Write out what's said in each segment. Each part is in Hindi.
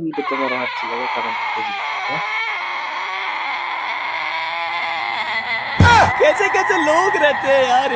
वीडियो तुम्हारा अच्छी लगे कमेंट कैसे कैसे लोग रहते हैं यार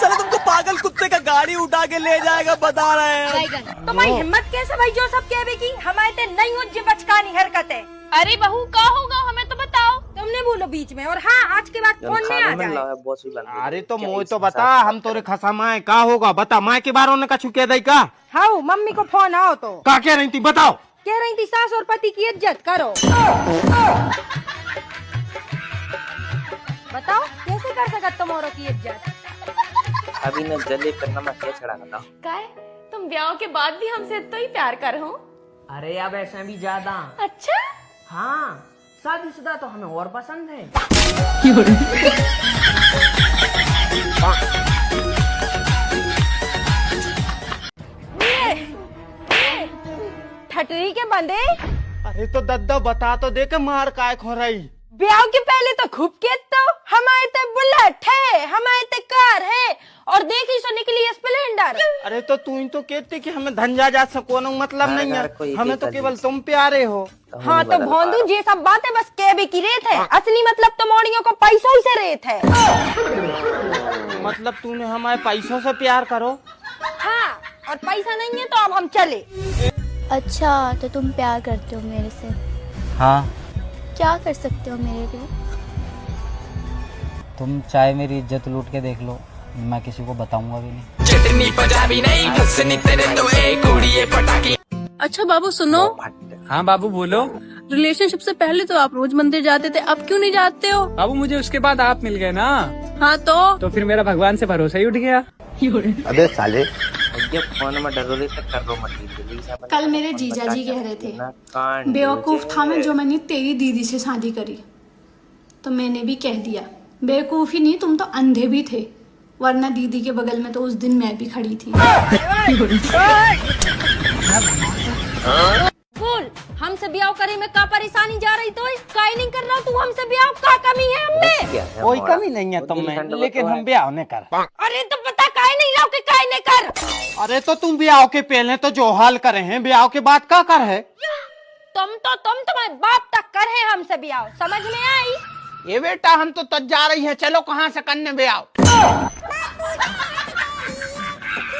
चलो तुमको पागल कुत्ते का गाड़ी उठा के ले जाएगा बता रहे हैं। तुम्हारी हिम्मत कैसे भाई जो सब कहवे की हमारे नहीं हो बचकानी हरकत है। अरे बहू का होगा हमें तो बताओ। तुमने बोलो बीच में और हाँ आज के बाद फोन में आ जाए। अरे तो मोए तो बता हम तोरे खसा माए का होगा बता माए के बारे में कछु कह दई का। हाँ मम्मी को फोन आओ तो का कह रही थी बताओ। कह रही थी सास और पति की इज्जत करो। बताओ कैसे कर सकते तुम औरों की इज्जत। अभी न जले पर नमक क्या चढ़ा बताओ। काय तुम ब्याह के बाद भी हमसे तो ही प्यार कर हो। अरे अब ऐसा भी ज्यादा। अच्छा हाँ शादीशुदा तो हमें और पसंद है। ठटरी के बंदे। अरे तो दद्दा बता तो दे के मार काय खो रही। ब्याह के पहले तो खूब कहते तो हमारे ते बुलेट है हमारे ते कार है और देखी सो निकली स्प्लेंडर। अरे तो तू ही तो कहती कि हमें धंजा जा सको न मतलब नहीं है हमें तो केवल तुम प्यारे हो। हाँ तो भोंदू ये सब बातें बस कहवे की रेत है असली मतलब तो मोड़ियों को पैसों से रेत है। मतलब तूने हमारे पैसों से प्यार करो। हाँ और पैसा नहीं है तो अब हम चले। अच्छा तो तुम प्यार करते हो मेरे से। हाँ क्या कर सकते हो मेरे लिए। तुम चाहे मेरी इज्जत लूट के देख लो मैं किसी को बताऊंगा भी नहीं। चटनी पंजाबी नहीं हंसनी तेरे तो एक उड़िए पटाखी। अच्छा बाबू सुनो। हाँ बाबू बोलो। रिलेशनशिप से पहले तो आप रोज मंदिर जाते थे अब क्यों नहीं जाते हो। बाबू मुझे उसके बाद आप मिल गए ना। हाँ तो फिर मेरा भगवान से भरोसा ही उठ गया। अबे साले फोन में डरोले तक कर रो मत। कल मेरे जीजा जी कह रहे थे बेवकूफ था मैं जो मैंने तेरी दीदी से शादी करी। तो मैंने भी कह दिया बेवकूफ ही नहीं तुम तो अंधे भी थे वरना दीदी के बगल में तो उस दिन मैं भी खड़ी थी। बोल हमसे ब्याह करे में का परेशानी जा रही तो काई नहीं कर रहा तू हमसे ब्याह का कमी है हमने। कोई कमी नहीं है तुम में लेकिन हम ब्याह नहीं कर। अरे तो पता काई नहीं रहा कि काई नहीं कर। अरे तो तुम ब्याह के पहले तो जो हाल करे हैं ब्याह के बाद का कर है। तुम तुम्हारे बाप तक कर है हमसे ब्याह समझ में आई। ये बेटा हम तो तज जा रही है चलो कहाँ से करने ब्याह।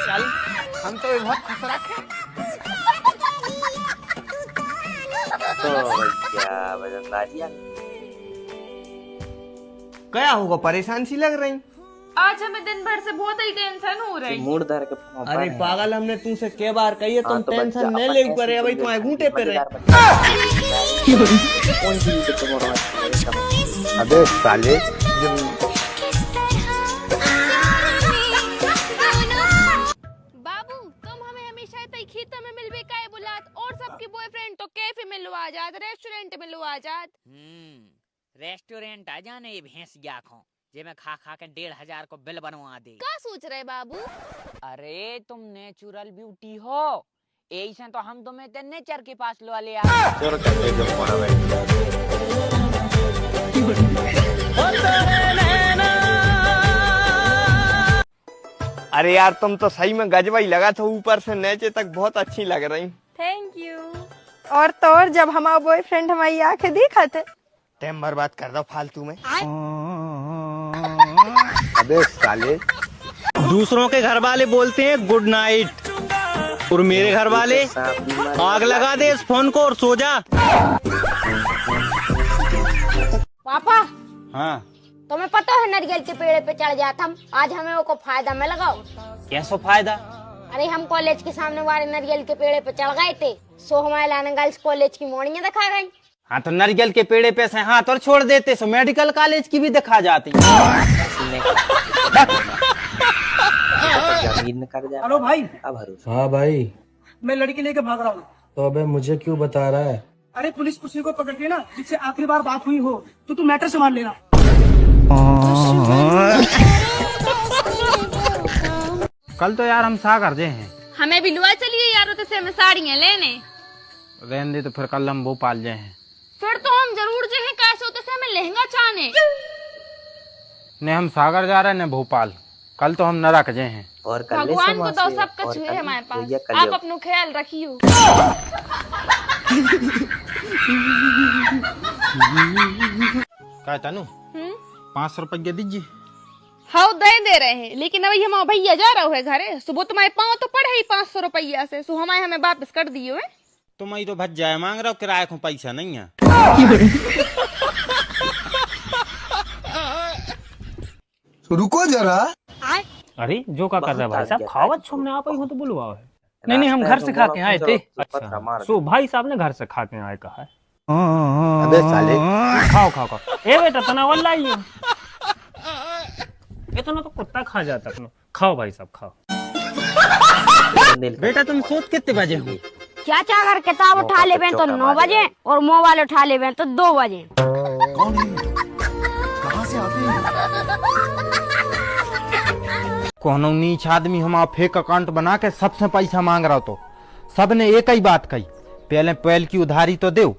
चल हम तो बहुत खुश रखे। तो भैया वजनदारी क्या होगा परेशान सी लग रही। आज हमें दिन भर से बहुत ही टेंशन हो रही। मूड धर के अरे पागल हमने तुमसे के बार कही है तुम टेंशन नहीं ले करे भाई तुम्हारे घूंटे पे रहे। अबे साले बाबू तुम हमें हमेशा तई खेत में मिलवे काहे बुलात और सबकी बॉयफ्रेंड तो कैफे में लुआ जात रेस्टोरेंट में लुआ जात। रेस्टोरेंट आ जाने ये भैंस क्या खो जे मैं खा खा के 1500 को बिल बनवा दे। क्या सोच रहे बाबू। अरे तुम नेचुरल ब्यूटी हो ऐसे तो हम तुम्हें ते नेचर के पास लो ले अरे यार तुम तो सही में गजबा ही लगा था ऊपर से नीचे तक बहुत अच्छी लग रही। Thank you. और तो और जब हमारा बॉयफ्रेंड हमारी आंखें देखा थे टाइम बर्बाद कर दो फालतू में। अबे साले दूसरों के घर वाले बोलते हैं गुड नाइट और मेरे घर वाले आग लगा दे इस फोन को और सो जा। पापा हाँ तुम्हें पता है नारियल के पेड़ पे चढ़ जाता हम आज हमें वो को फायदा में लगाओ। कैसा फायदा। अरे हम कॉलेज के सामने वाले नारियल के पेड़ पे चढ़ गए थे सो हमारे लाने गर्ल्स कॉलेज की मोड़ियां दिखा गई। हाँ तो नारियल के पेड़े पे से हाथ और छोड़ देते सो मेडिकल कॉलेज की भी दिखा जाती। हेलो भाई। हाँ भाई मैं लड़की लेके भाग रहा हूँ। तो अबे मुझे क्यों बता रहा है। अरे पुलिस उसी को पकड़ के ना जिससे आखिरी बार बात हुई हो तो तू मैटर संभाल लेना। कल तो यार हम सागर जे हैं। हमें भी लुआ चलिए यार तो से हमें साड़ियाँ लेने। रहने दे तो फिर कल हम भोपाल जाए हैं। फिर तो हम जरूर जे हैं कैसे होते से हमें लहंगा चाहने। ने हम सागर जा रहे हैं न भोपाल कल तो हम नरक जे हैं। और भगवान को तो सब कुछ है हमारे पास आप अपना ख्याल रखियो। क्या तनु 500 रुपया दीजिए। हाँ दे रहे हैं, लेकिन अभी हम भैया जा रहे हैं घरे, सुबह तुम्हारे पाँव तो पड़े ही 500 रुपया से, सो हमें वापस कर दिए है। तो मैं तो भज जाए मांग रहा हूँ, किराए को पैसा नहीं है। रुको जरा। अरे जो का कर रहा है भाई साहब, खावत छुमने आप ही हो तो बुलवाओ है। नहीं हम घर से खा के आए थे। अच्छा सो भाई साहब ने घर से खा के आए कहा है। अबे साले खाओ ए बेटा तना वल्ला लियो, इतना तो कुत्ता खा जाता अपनो। खाओ भाई साहब खाओ। बेटा तुम सोच कितने बजे हो? चाचा अगर किताब उठा ले तो 9 बजे और मोबाइल उठा ले तो 2 बजे। कोनो नीच आदमी हमारा फेक अकाउंट बना के सबसे पैसा मांग रहा, तो सबने एक ही बात कही, पहले पहल की उधारी तो दो।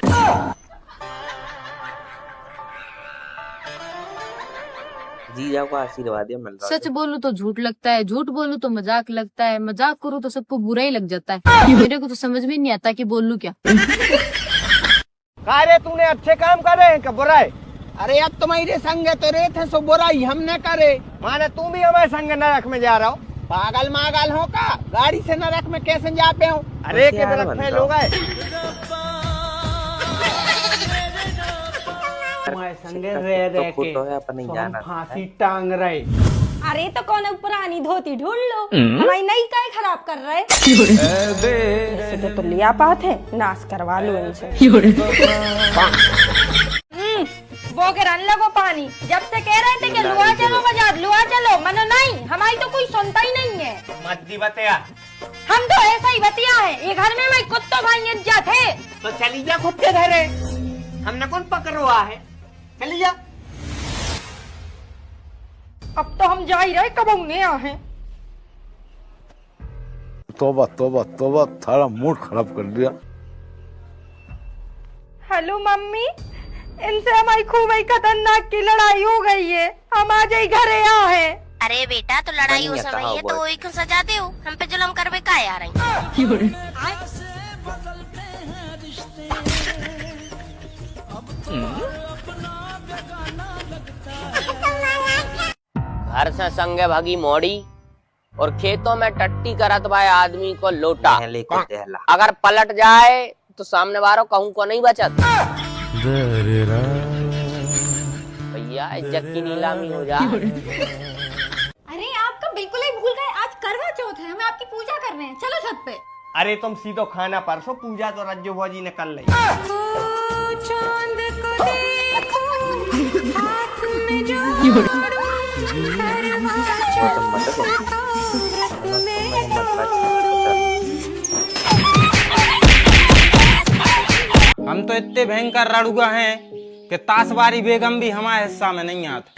जीजा को आशीर्वाद मिल रहा है। सच बोलूं तो झूठ लगता है, झूठ बोलूं तो मजाक लगता है, मजाक करूं तो सबको बुरा ही लग जाता है। मेरे को तो समझ में नहीं आता कि बोलूं क्या। अरे तूने अच्छे काम करे हैं क्या बुरा है? अरे अब तुम्हारे संग तो रे थे सो बुराई हमने करे, माने तू भी हमारे संग नरक में जा रहा हो। पागल मागल हो का? गाड़ी से नरक में कैसे जाते हो? अरे के नरक में लोग आए संगे रह के फांसी टांग रहे। अरे तो कौन पुरानी धोती ढूंढ लो, हमारी नई काय खराब कर रहे। तो लिया पात है, नाश करवा लो इनसे। वो के रन लगो पानी, जब से कह रहे थे कि लुआ चलो बाजार, लुआ चलो, मनो नहीं, हमारी तो कोई सुनता ही नहीं है। मत दी बतिया, हम तो ऐसा ही बतिया है, ये घर में मैं कुत्तों भाई इज्जत है। तो चली जा खुद के घरे, हमने कौन पकड़वा है, चली जा। अब तो हम जा ही रहे, कब उन्हें आहे। तोबा तोबा तोबा, थारा मूड खराब कर दिया। हेलो मम्मी, इनसे हमारी खूब ही खतरनाक की लड़ाई हो गई है, हम आज ही घरे आ है। अरे बेटा तो लड़ाई हो समय है तो वही क्यों सजाते हो, हम पे जुल्म करवे का आ रही। घर से संगे भागी मोड़ी और खेतों में टट्टी करत भाई आदमी को लोटा। अगर पलट जाए तो सामने वालों कहूँ को नहीं बचत। भैया इज्जत की नीलामी हो जाए। अरे आपका बिल्कुल ही भूल गए, आज करवा चौथ है, हमें आपकी पूजा कर रहे हैं, चलो छत पे। अरे तुम सीधो खाना परसों, पूजा तो रज्जो भौजी ने कर ली। हम तो इतने भयंकर रड़ुआ हैं कि ताशबारी बेगम भी हमारे हिस्सा में नहीं आता।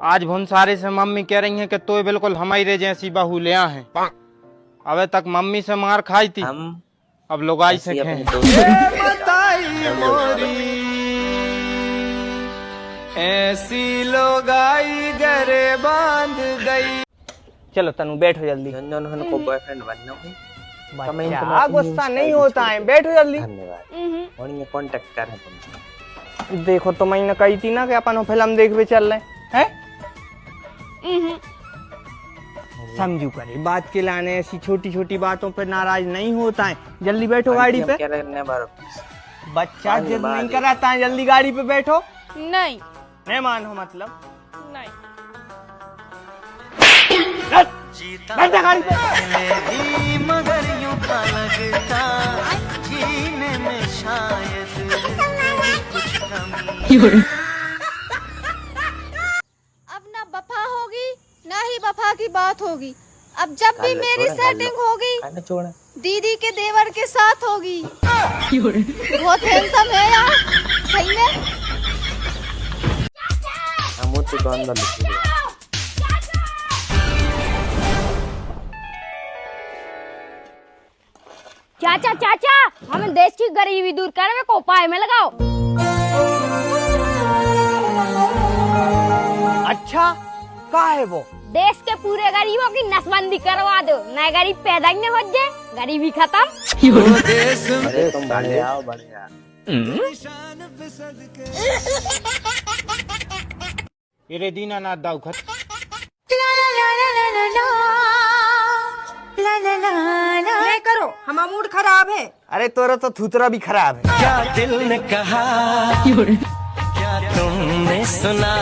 आज भुनसारे से मम्मी कह रही हैं कि तो बिल्कुल हमारे जैसी बहू ले हैं। अबे तक मम्मी से मार खाई थी, अब लुगाई से ऐसी लोगाई गरे बांध गई। चलो तनु बैठो जल्दी। को बॉयफ्रेंड बनना है, गुस्सा नहीं होता है, बैठो जल्दी। धन्यवाद। और ये कांटेक्ट कर तुमसे। देखो तो मैंने कही थी ना कि अपन फिल्म देखने चल रहे हैं। समझू करे बात के लाने, ऐसी छोटी छोटी बातों पर नाराज नहीं होता है। जल्दी बैठो गाड़ी पे। बच्चा जिद नहीं कराता है, जल्दी गाड़ी पे बैठो। नहीं नहीं मानो मतलब नहीं। बैठा गाड़ी पे। मगर यूं का लगता जीने में शायद कुछ कमी। अब ना वफा होगी ना ही वफा की बात होगी, अब जब भी मेरी सेटिंग होगी दीदी के देवर के साथ होगी। बहुत हैंडसम है यार, सही में। चाचा चाचा, हमें देश की गरीबी दूर करने को उपाय में लगाओ। अच्छा का है वो? देश के पूरे गरीबों की नसबंदी करवा दो, नए गरीब पैदा ही न हो जाए, गरीबी खत्म। अरे तुम बढ़ आओ बढ़िया। ये दीनानाथ दाऊ खत नहीं करो, हमारा मूड खराब है। अरे तोरा तो थुतरा भी खराब है। क्या दिल ने कहा, क्या तुमने सुना।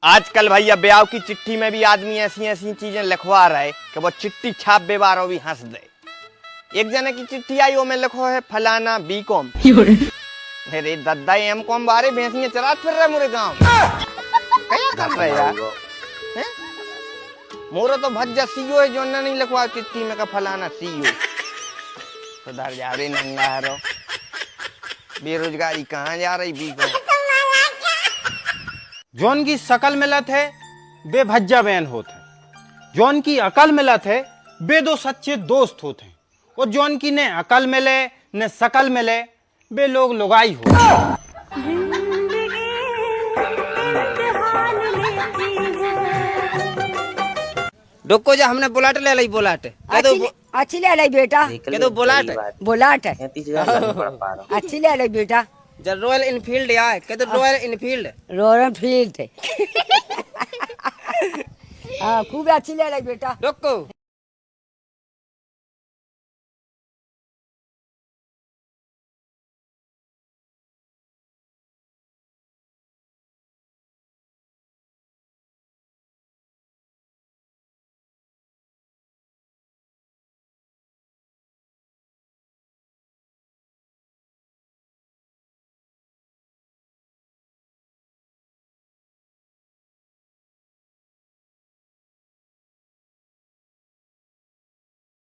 आजकल भैया ब्याह की चिट्ठी में भी आदमी ऐसी ऐसी चीजें लिखवा रहा है कि वो चिट्ठी छाप बेबारो भी हंस दे। एक जने की चिट्ठी आई, वो में लिखो है फलाना B.Com। अरे दद्दा M.Com बारे भैंसियां चरा फिर रहे मुरे गाँव। क्या कर रहे यार? मोरा तो भज्जा CEO है जो नहीं लिखवा चिट्ठी में का फलाना CEO। सुधर जा रे नंगा रो, बेरोजगारी कहाँ जा रही B.Com। जौन की शकल मिलत है बेभज्जा बहन होते हैं, जौन की अकल मिलत है बे दो सच्चे दोस्त होते हैं, और जौन की ने अकल मिले ने शकल मिले बे लोग लुगाई हो। डोको जा हमने बुलाट ले ली, बुलाट अच्छी ले ली बेटा, के तो बुलाट बुलाट है, 30,000 नहीं पढ़ पा रहा हूँ। अच्छी ले ली बेटा। जब रॉयल इनफील्ड आए, के तो रॉयल इनफील्ड रॉयल फील्ड है। हाँ खूब अच्छी ले ली बेटा। डोको